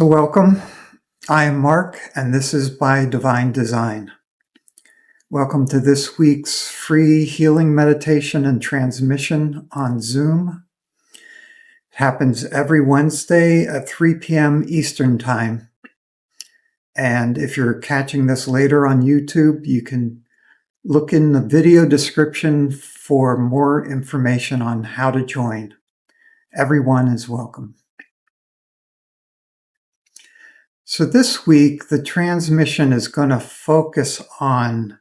So welcome. I am Mark, and this is by Divine Design. Welcome to this week's free healing meditation and transmission on Zoom. It happens every Wednesday at 3 p.m. Eastern Time. And if you're catching this later on YouTube, you can look in the video description for more information on how to join. Everyone is welcome. So this week, the transmission is going to focus on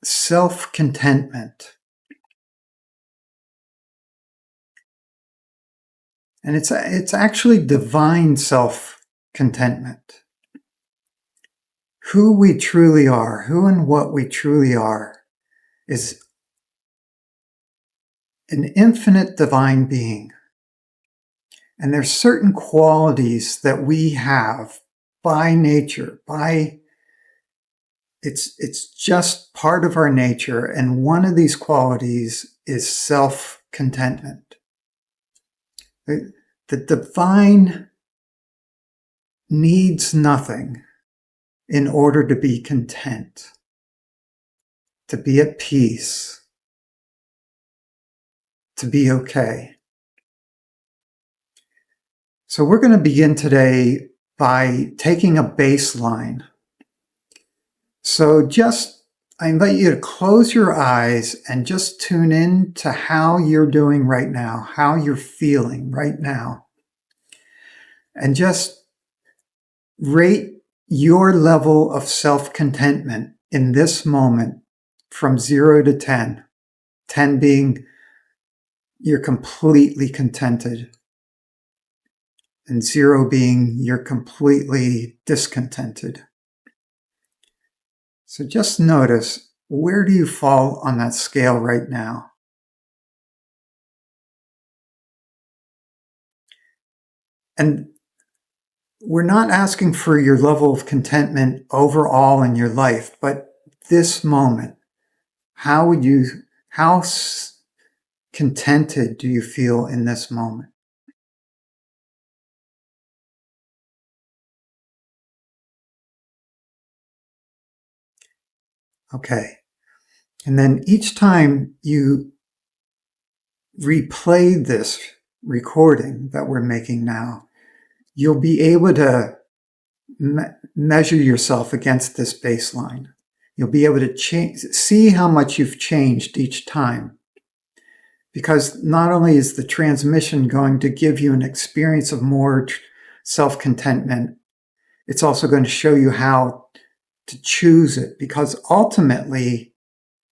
self-contentment. And it's actually divine self-contentment. Who we truly are, who and what we truly are, is an infinite divine being. And there's certain qualities that we have by nature, it's just part of our nature. And one of these qualities is self-contentment. The divine needs nothing in order to be content, to be at peace, to be okay. So we're going to begin today by taking a baseline. So I invite you to close your eyes and just tune in to how you're doing right now, how you're feeling right now. And just rate your level of self-contentment in this moment from 0 to 10. 10 being you're completely contented, and 0 being you're completely discontented. So just notice, where do you fall on that scale right now? And we're not asking for your level of contentment overall in your life, but this moment, how contented do you feel in this moment? Okay. And then each time you replay this recording that we're making now, you'll be able to measure yourself against this baseline. You'll be able to see how much you've changed each time. Because not only is the transmission going to give you an experience of more self-contentment, it's also going to show you how to choose it, because ultimately,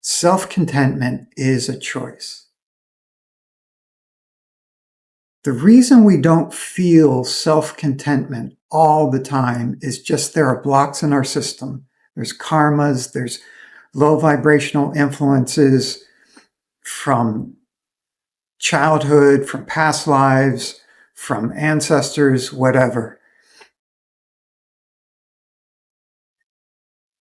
self-contentment is a choice. The reason we don't feel self-contentment all the time is just there are blocks in our system. There's karmas, there's low vibrational influences from childhood, from past lives, from ancestors, whatever.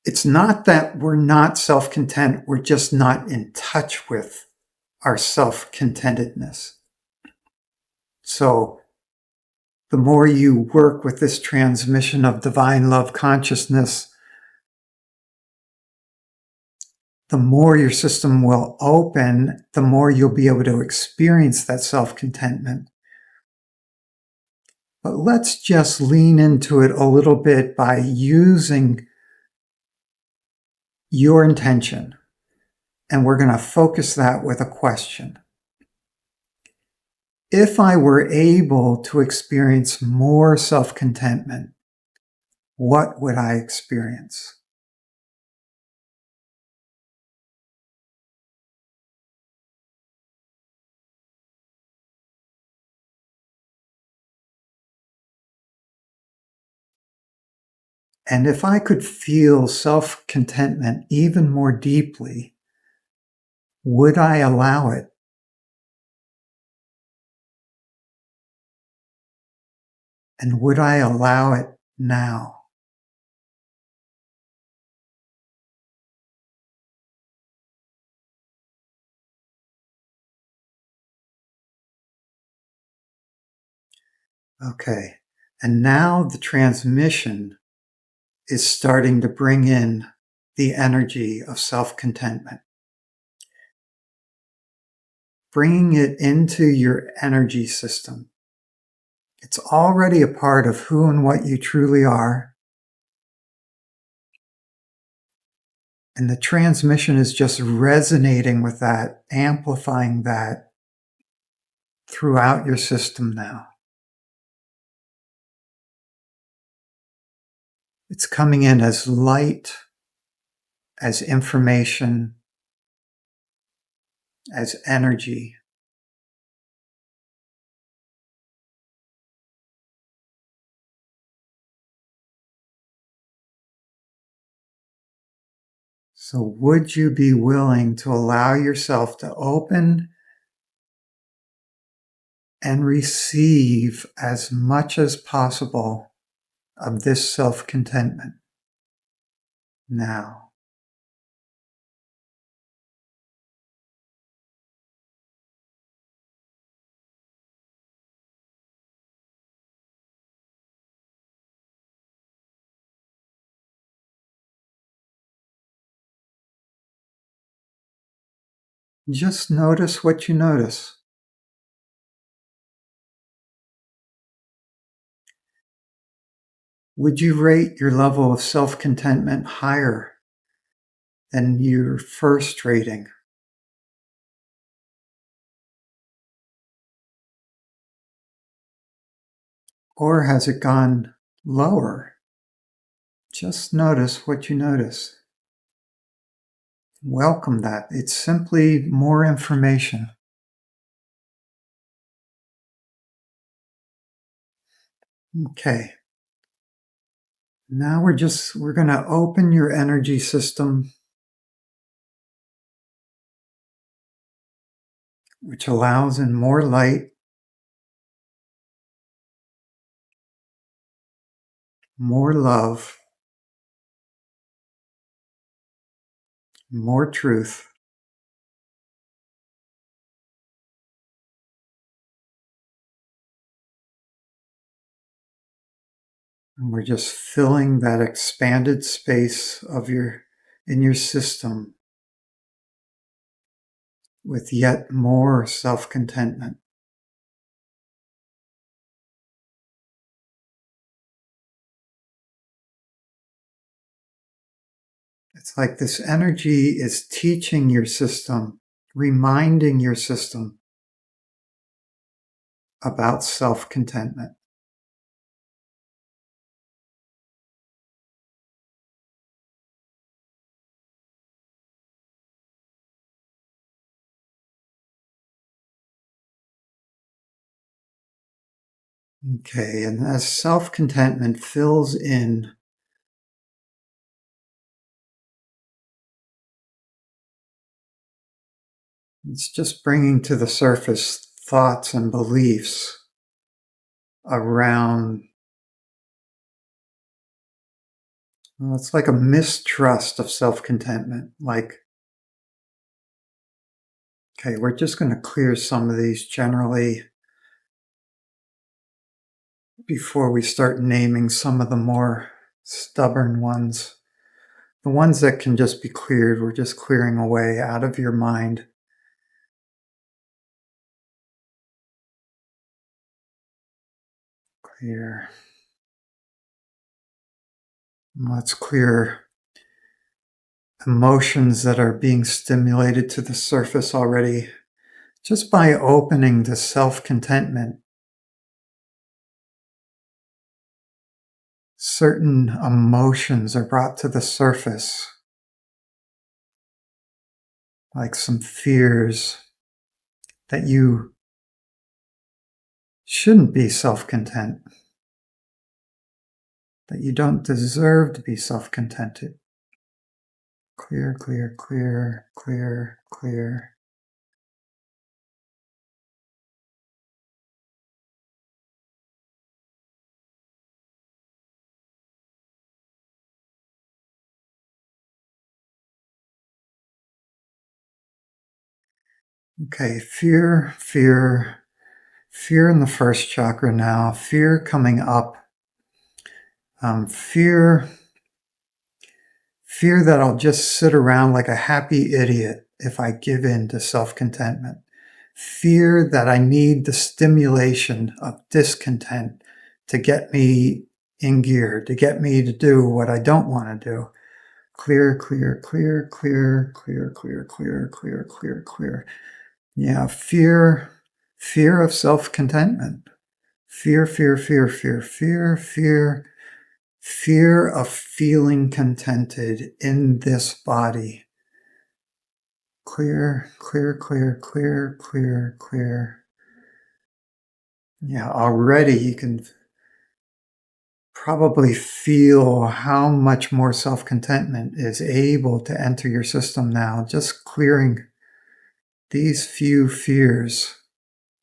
It's not that we're not self-content, we're just not in touch with our self-contentedness. So the more you work with this transmission of divine love consciousness, the more your system will open, the more you'll be able to experience that self-contentment. But let's just lean into it a little bit by using your intention. And we're going to focus that with a question. If I were able to experience more self-contentment, what would I experience? And if I could feel self-contentment even more deeply, would I allow it? And would I allow it now? Okay. And now the transmission is starting to bring in the energy of self-contentment, bringing it into your energy system. It's already a part of who and what you truly are. And the transmission is just resonating with that, amplifying that throughout your system now. It's coming in as light, as information, as energy. So would you be willing to allow yourself to open and receive as much as possible of this self-contentment now? Just notice what you notice. Would you rate your level of self-contentment higher than your first rating? Or has it gone lower? Just notice what you notice. Welcome that. It's simply more information. Okay. Now we're going to open your energy system, which allows in more light, more love, more truth. And we're just filling that expanded space in your system with yet more self-contentment. It's like this energy is teaching your system, reminding your system about self-contentment. Okay, and as self-contentment fills in, it's just bringing to the surface thoughts and beliefs around, well, it's like a mistrust of self-contentment. Like, okay, we're just going to clear some of these generally before we start naming some of the more stubborn ones. The ones that can just be cleared, we're just clearing away out of your mind. Clear. Let's clear emotions that are being stimulated to the surface already. Just by opening to self-contentment, certain emotions are brought to the surface, like some fears that you shouldn't be self-content, that you don't deserve to be self-contented. Clear, clear, clear, clear, clear. Okay, fear, fear, Fear in the first chakra now. Fear coming up. Fear that I'll just sit around like a happy idiot if I give in to self-contentment. Fear that I need the stimulation of discontent to get me in gear, to get me to do what I don't want to do. Clear, clear, clear, clear, clear, clear, clear, clear, clear, clear. Yeah, fear of self-contentment. Fear, fear, fear, fear, fear, fear, fear of feeling contented in this body. Clear, clear, clear, clear, clear, clear. Yeah, already you can probably feel how much more self-contentment is able to enter your system now, just clearing these few fears,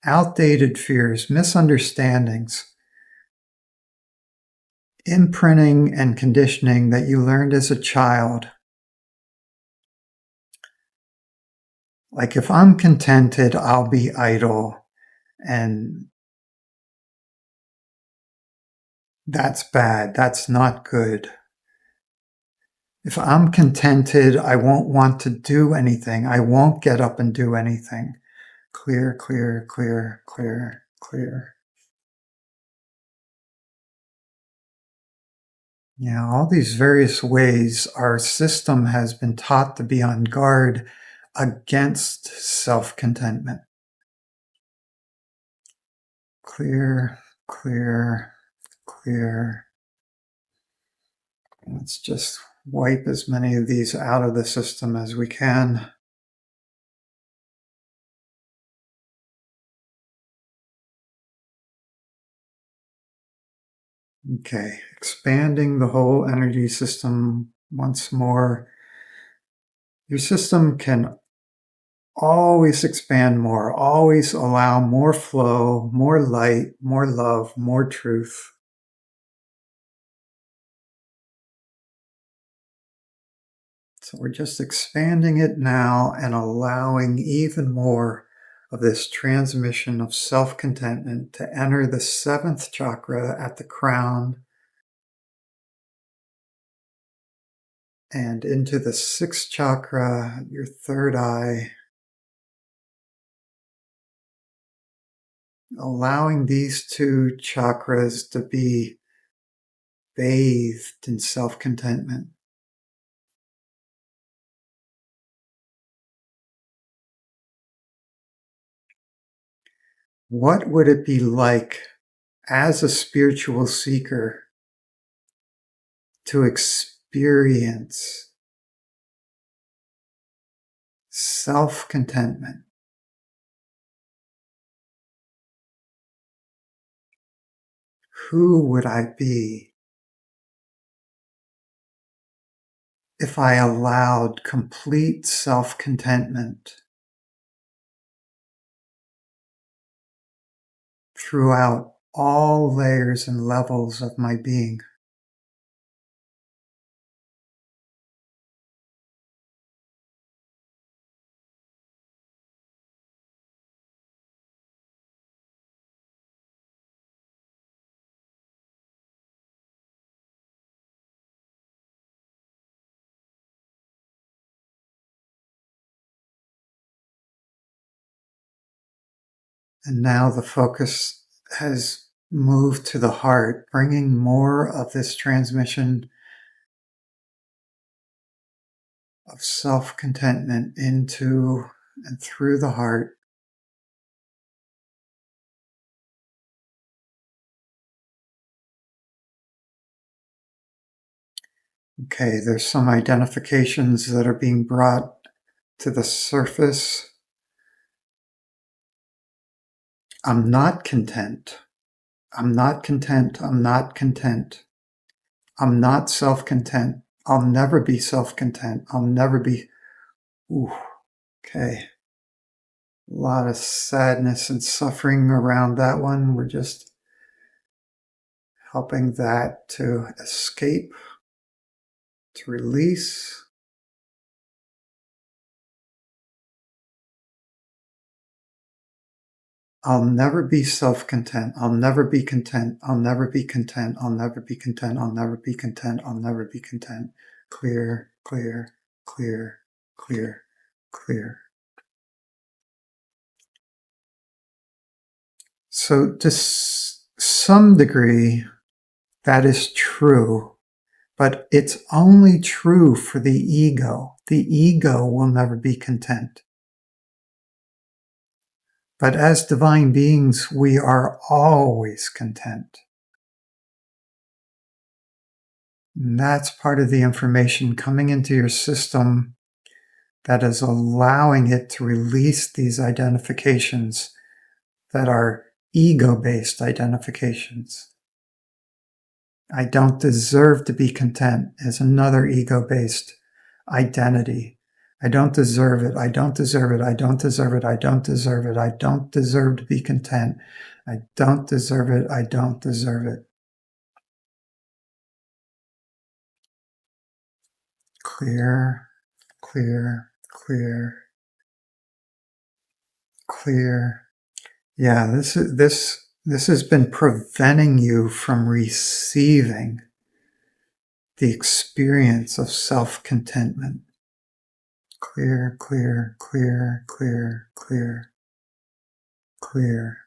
outdated fears, misunderstandings, imprinting and conditioning that you learned as a child. Like, if I'm contented, I'll be idle, and that's bad. That's not good. If I'm contented, I won't want to do anything. I won't get up and do anything. Clear, clear, clear, clear, clear. Yeah, all these various ways our system has been taught to be on guard against self-contentment. Clear, clear, clear. Let's just wipe as many of these out of the system as we can. Okay, expanding the whole energy system once more. Your system can always expand more, always allow more flow, more light, more love, more truth. So we're just expanding it now and allowing even more of this transmission of self-contentment to enter the 7th chakra at the crown and into the 6th chakra, your third eye. Allowing these two chakras to be bathed in self-contentment. What would it be like as a spiritual seeker to experience self-contentment? Who would I be if I allowed complete self-contentment throughout all layers and levels of my being? And now the focus has moved to the heart, bringing more of this transmission of self-contentment into and through the heart. Okay, there's some identifications that are being brought to the surface. I'm not content. I'm not content. I'm not content. I'm not self-content. I'll never be self-content. I'll never be. Ooh, okay. A lot of sadness and suffering around that one. We're just helping that to escape, to release. I'll never be self-content. I'll never be content. I'll never be content. I'll never be content. I'll never be content. I'll never be content. Clear, clear, clear, clear, clear. So to some degree, that is true, but it's only true for the ego. The ego will never be content. But as divine beings, we are always content. And that's part of the information coming into your system that is allowing it to release these identifications that are ego-based identifications. I don't deserve to be content is another ego-based identity. I don't deserve it. I don't deserve it. I don't deserve it. I don't deserve it. I don't deserve to be content. I don't deserve it. I don't deserve it. Clear, clear, clear, clear. Yeah, this has been preventing you from receiving the experience of self-contentment. Clear, clear, clear, clear, clear, clear.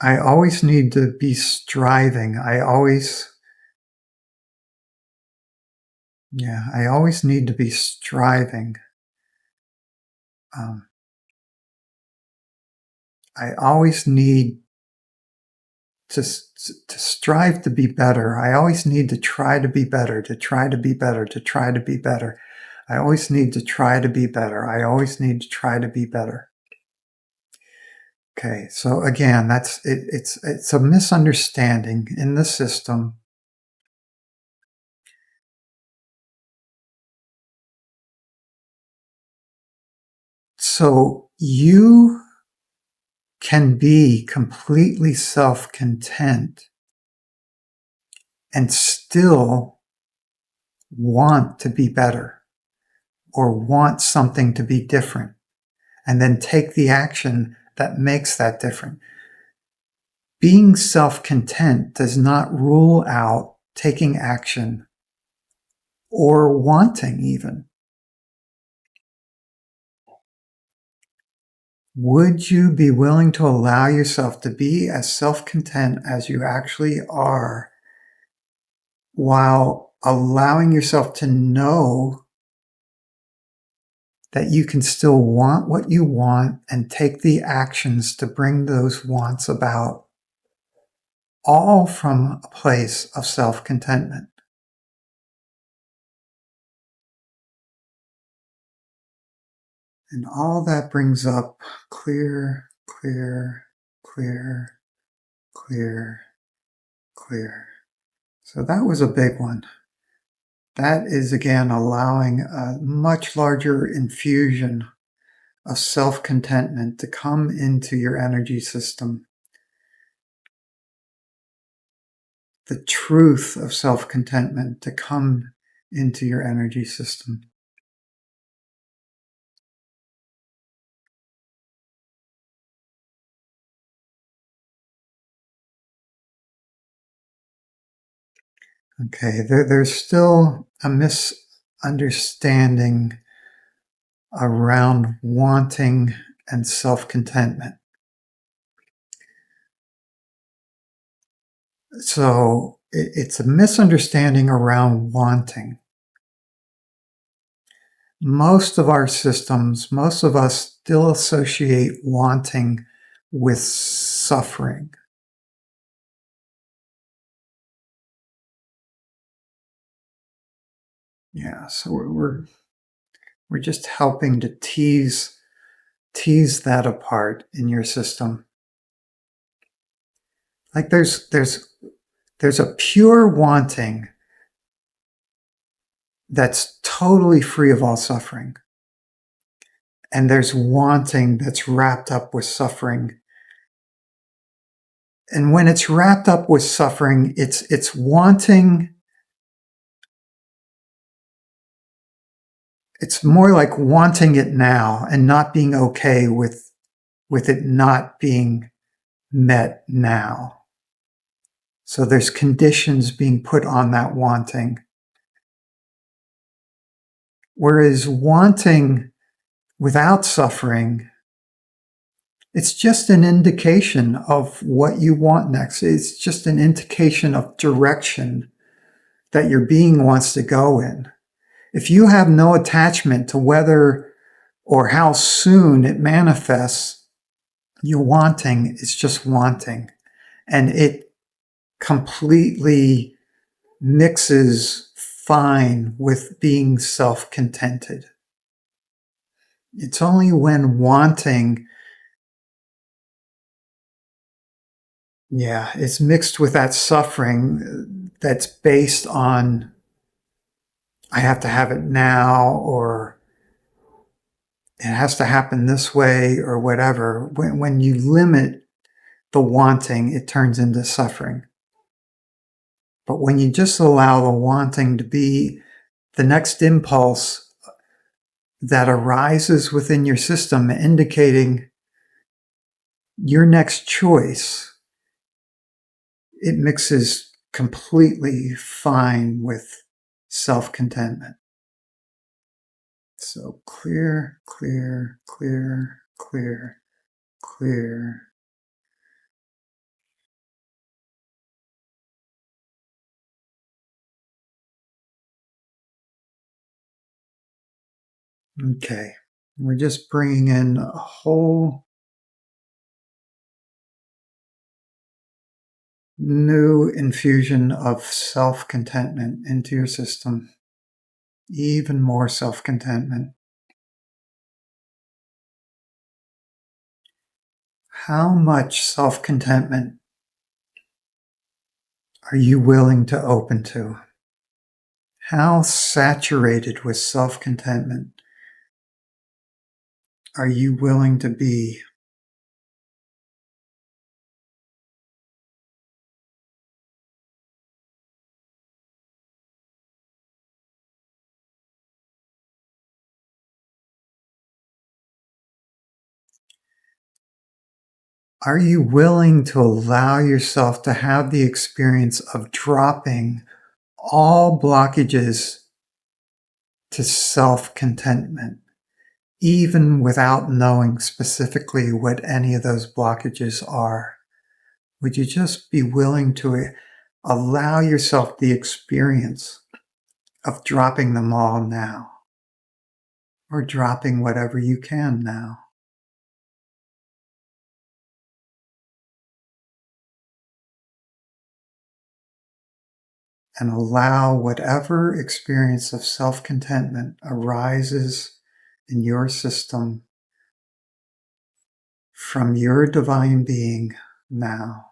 I always need to be striving. I always need to be striving. I always need to strive to be better. I always need to try to be better, to try to be better, to try to be better. I always need to try to be better. I always need to try to be better. Okay, so again, it's a misunderstanding in the system. So you can be completely self-content and still want to be better or want something to be different, and then take the action that makes that different. Being self-content does not rule out taking action or wanting even. Would you be willing to allow yourself to be as self-content as you actually are, while allowing yourself to know that you can still want what you want and take the actions to bring those wants about, all from a place of self-contentment? And all that brings up clear, clear, clear, clear, clear. So that was a big one. That is, again, allowing a much larger infusion of self-contentment to come into your energy system. The truth of self-contentment to come into your energy system. Okay, there's still a misunderstanding around wanting and self-contentment. So it's a misunderstanding around wanting. Most of our systems, most of us still associate wanting with suffering. Yeah, so we're just helping to tease that apart in your system. Like there's a pure wanting that's totally free of all suffering. And there's wanting that's wrapped up with suffering. And when it's wrapped up with suffering, it's wanting it's more like wanting it now and not being okay with it not being met now. So there's conditions being put on that wanting. Whereas wanting without suffering, it's just an indication of what you want next. It's just an indication of direction that your being wants to go in. If you have no attachment to whether or how soon it manifests, your wanting is just wanting. And it completely mixes fine with being self-contented. It's only when wanting, it's mixed with that suffering that's based on, I have to have it now, or it has to happen this way, or whatever. When you limit the wanting, it turns into suffering. But when you just allow the wanting to be the next impulse that arises within your system, indicating your next choice, it mixes completely fine with self-contentment. So clear, clear, clear, clear, clear. Okay, we're just bringing in a whole new infusion of self-contentment into your system. Even more self-contentment. How much self-contentment are you willing to open to? How saturated with self-contentment are you willing to be? Are you willing to allow yourself to have the experience of dropping all blockages to self-contentment, even without knowing specifically what any of those blockages are? Would you just be willing to allow yourself the experience of dropping them all now, or dropping whatever you can now? And allow whatever experience of self-contentment arises in your system from your divine being now.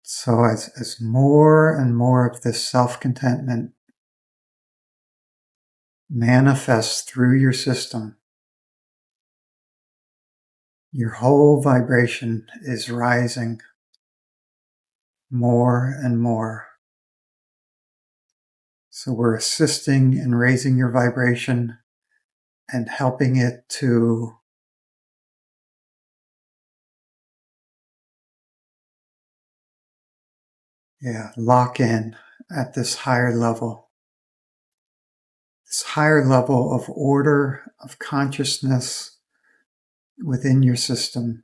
So as more and more of this self-contentment manifests through your system, your whole vibration is rising more and more. So we're assisting in raising your vibration and helping it to lock in at this higher level of order, of consciousness within your system.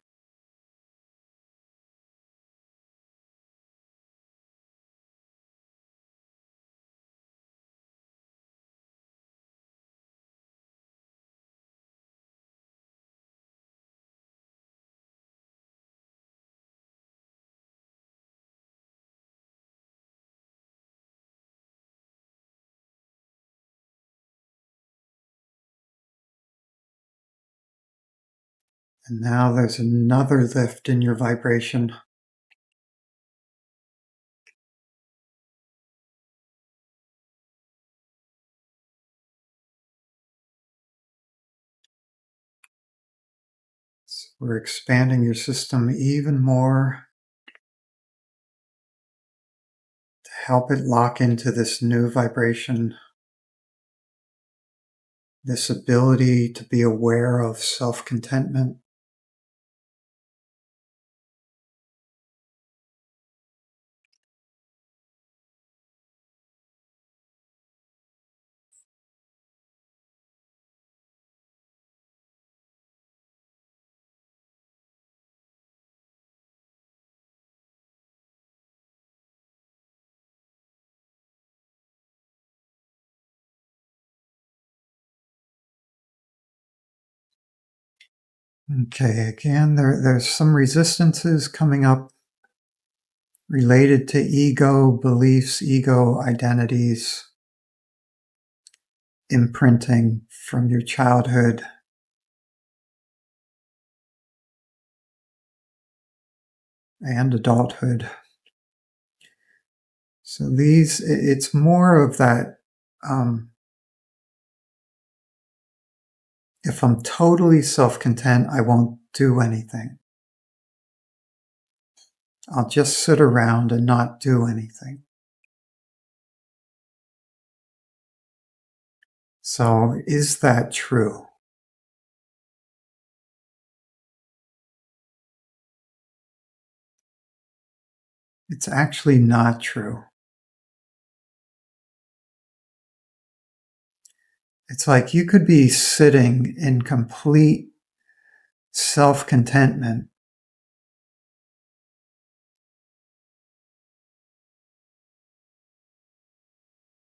And now there's another lift in your vibration. We're expanding your system even more to help it lock into this new vibration, this ability to be aware of self-contentment. Okay, again, there's some resistances coming up related to ego beliefs, ego identities, imprinting from your childhood. And adulthood. So it's more of that, if I'm totally self-content, I won't do anything. I'll just sit around and not do anything. So is that true? It's actually not true. It's like you could be sitting in complete self-contentment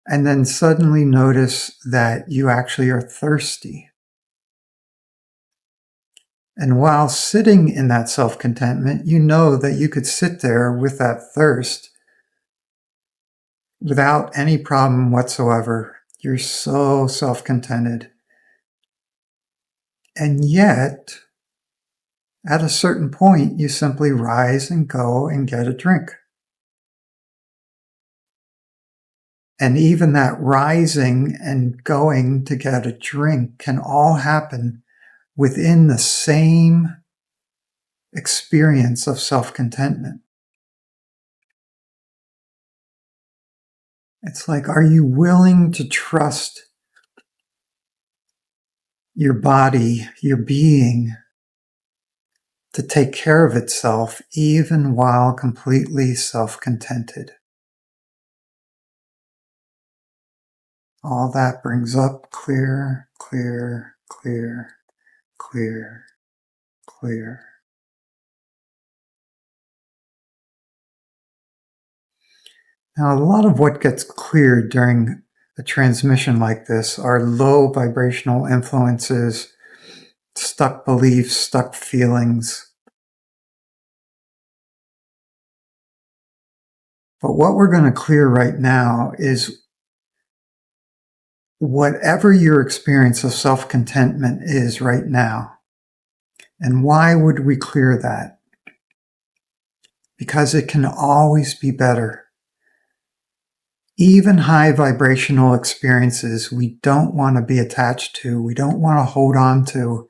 and then suddenly notice that you actually are thirsty. And while sitting in that self-contentment, you know that you could sit there with that thirst without any problem whatsoever. You're so self-contented. And yet, at a certain point, you simply rise and go and get a drink. And even that rising and going to get a drink can all happen within the same experience of self-contentment. It's like, are you willing to trust your body, your being, to take care of itself even while completely self-contented? All that brings up clear, clear, clear, clear, clear. Now, a lot of what gets cleared during a transmission like this are low vibrational influences, stuck beliefs, stuck feelings. But what we're going to clear right now is whatever your experience of self-contentment is right now. And why would we clear that? Because it can always be better. Even high vibrational experiences we don't want to be attached to, we don't want to hold on to,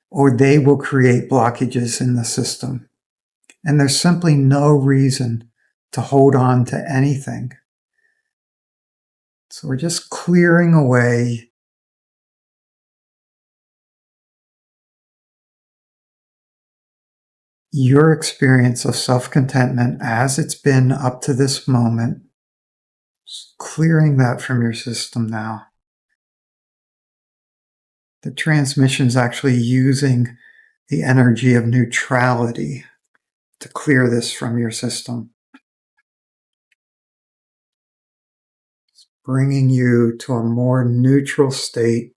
or they will create blockages in the system. And there's simply no reason to hold on to anything. So we're just clearing away your experience of self-contentment as it's been up to this moment. Just clearing that from your system now. The transmission is actually using the energy of neutrality to clear this from your system. It's bringing you to a more neutral state.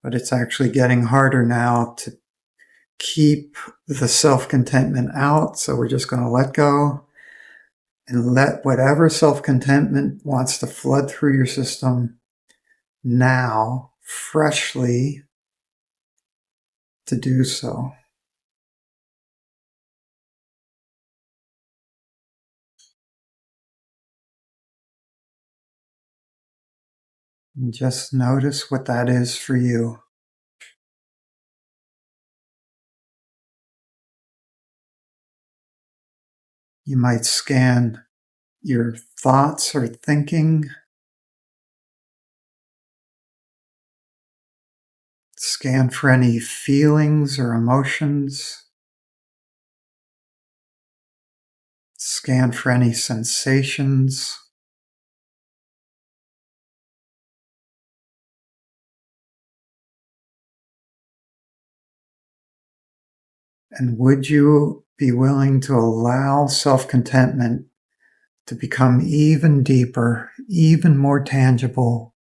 But it's actually getting harder now to keep the self-contentment out. So we're just going to let go and let whatever self-contentment wants to flood through your system now, freshly, to do so. And just notice what that is for you. You might scan your thoughts or thinking, scan for any feelings or emotions, scan for any sensations. And would you be willing to allow self-contentment to become even deeper, even more tangible,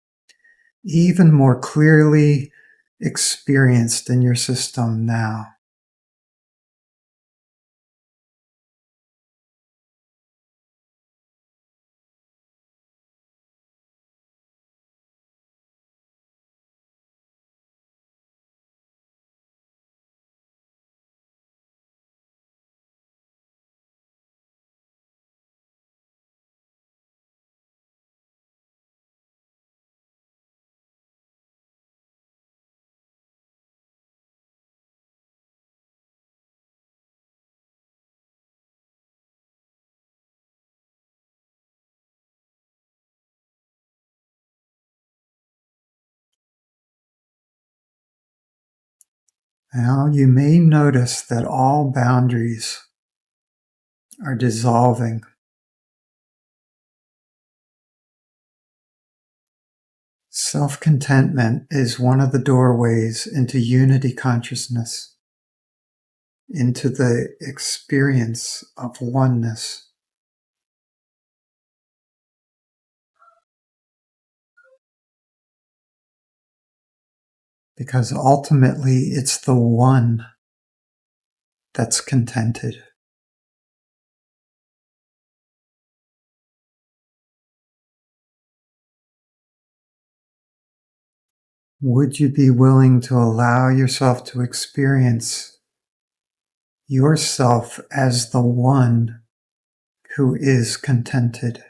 even more clearly experienced in your system now? Now you may notice that all boundaries are dissolving. Self-contentment is one of the doorways into unity consciousness, into the experience of oneness. Because ultimately it's the one that's contented. Would you be willing to allow yourself to experience yourself as the one who is contented?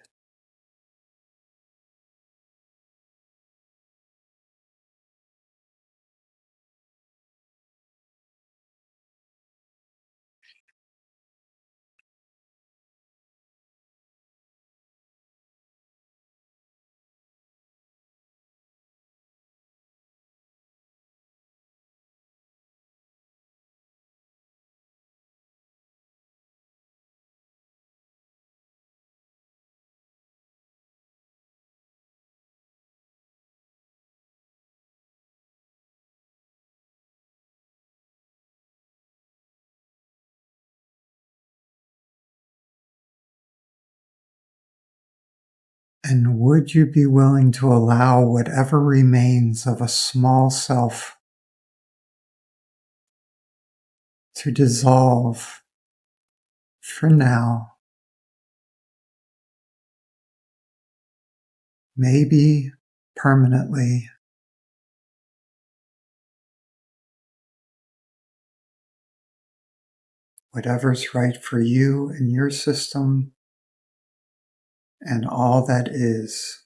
And would you be willing to allow whatever remains of a small self to dissolve for now, maybe permanently? Whatever's right for you and your system and all that is.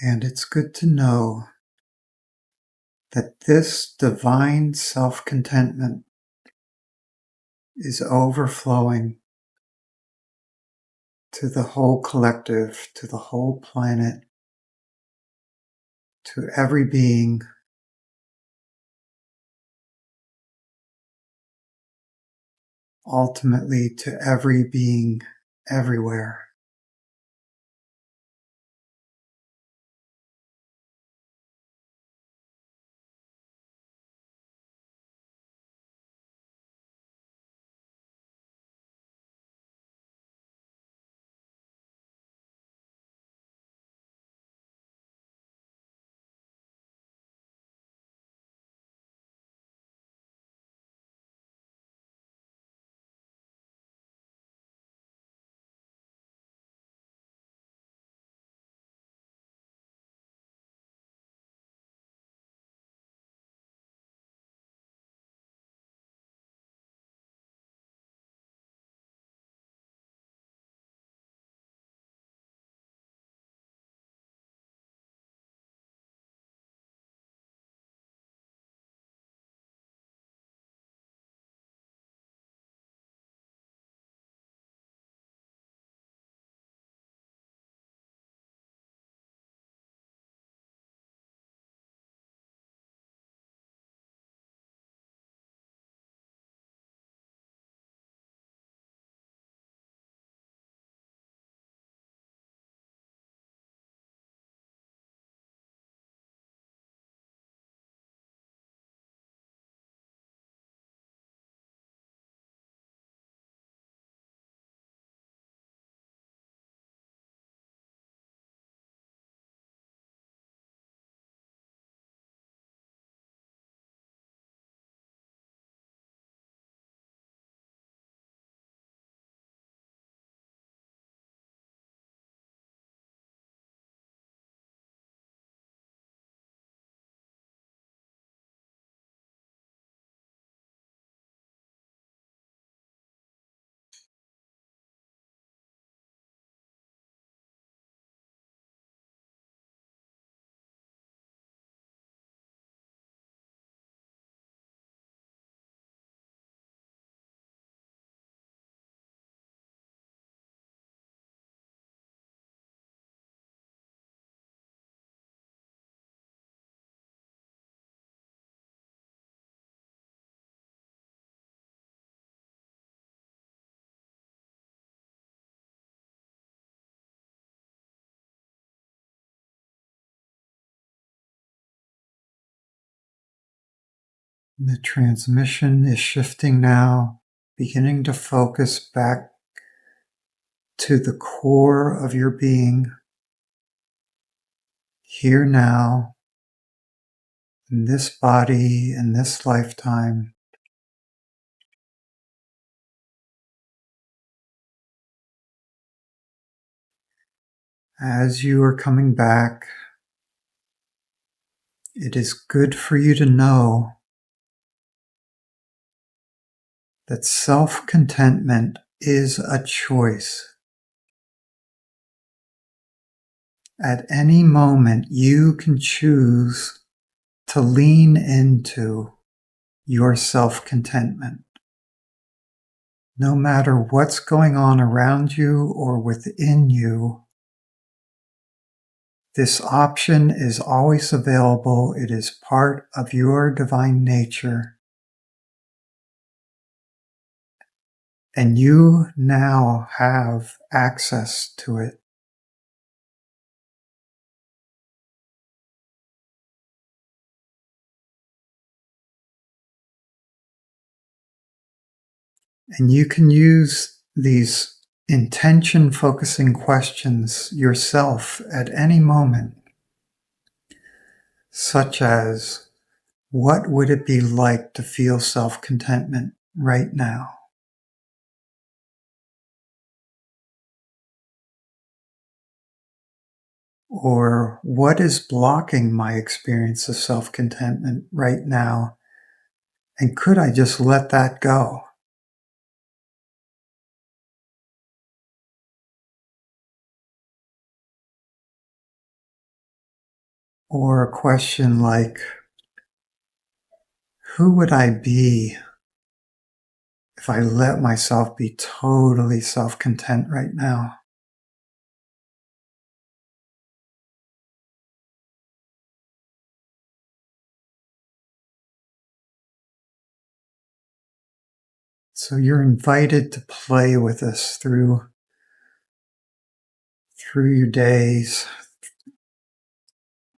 And it's good to know that this divine self-contentment is overflowing to the whole collective, to the whole planet, to every being, ultimately to every being everywhere. The transmission is shifting now, beginning to focus back to the core of your being, here now, in this body, in this lifetime. As you are coming back, it is good for you to know that self-contentment is a choice. At any moment, you can choose to lean into your self-contentment. No matter what's going on around you or within you, this option is always available. It is part of your divine nature. And you now have access to it. And you can use these intention focusing questions yourself at any moment, such as, what would it be like to feel self-contentment right now? Or what is blocking my experience of self-contentment right now? And could I just let that go? Or a question like, who would I be if I let myself be totally self-content right now? So you're invited to play with this through your days,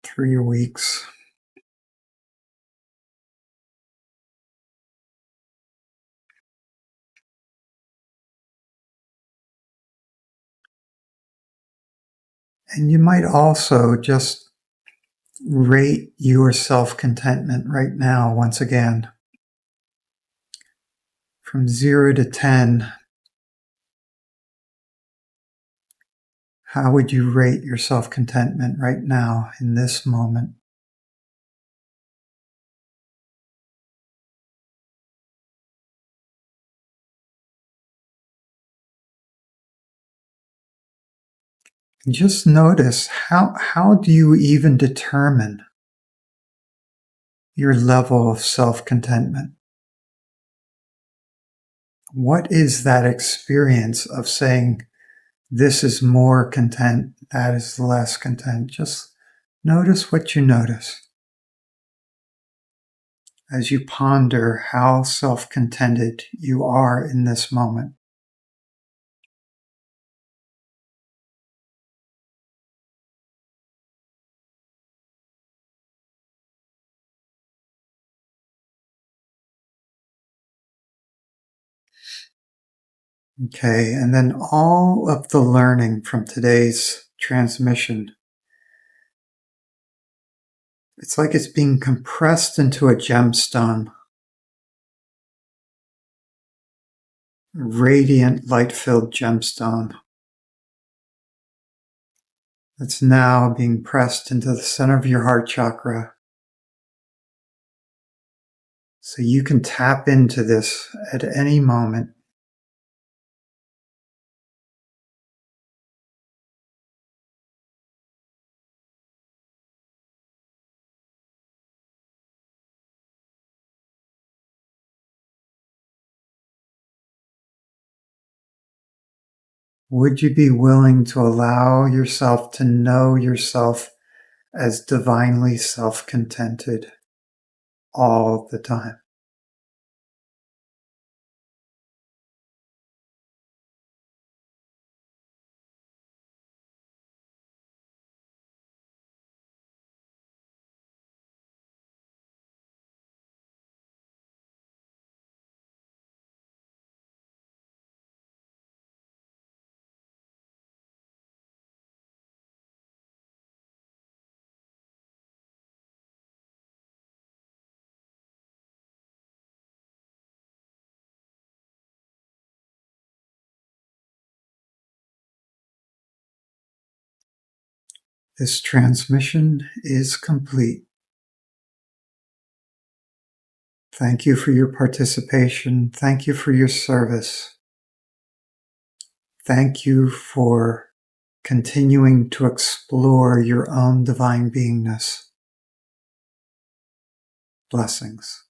through your weeks. And you might also just rate your self-contentment right now, once again, from 0 to 10. How would you rate your self-contentment right now in this moment? And just notice, how do you even determine your level of self-contentment? What is that experience of saying, this is more content, that is less content? Just notice what you notice as you ponder how self-contented you are in this moment. Okay, and then all of the learning from today's transmission, it's like it's being compressed into a gemstone, radiant, light-filled gemstone that's now being pressed into the center of your heart chakra. So you can tap into this at any moment. Would you be willing to allow yourself to know yourself as divinely self-contented all the time? This transmission is complete. Thank you for your participation. Thank you for your service. Thank you for continuing to explore your own divine beingness. Blessings.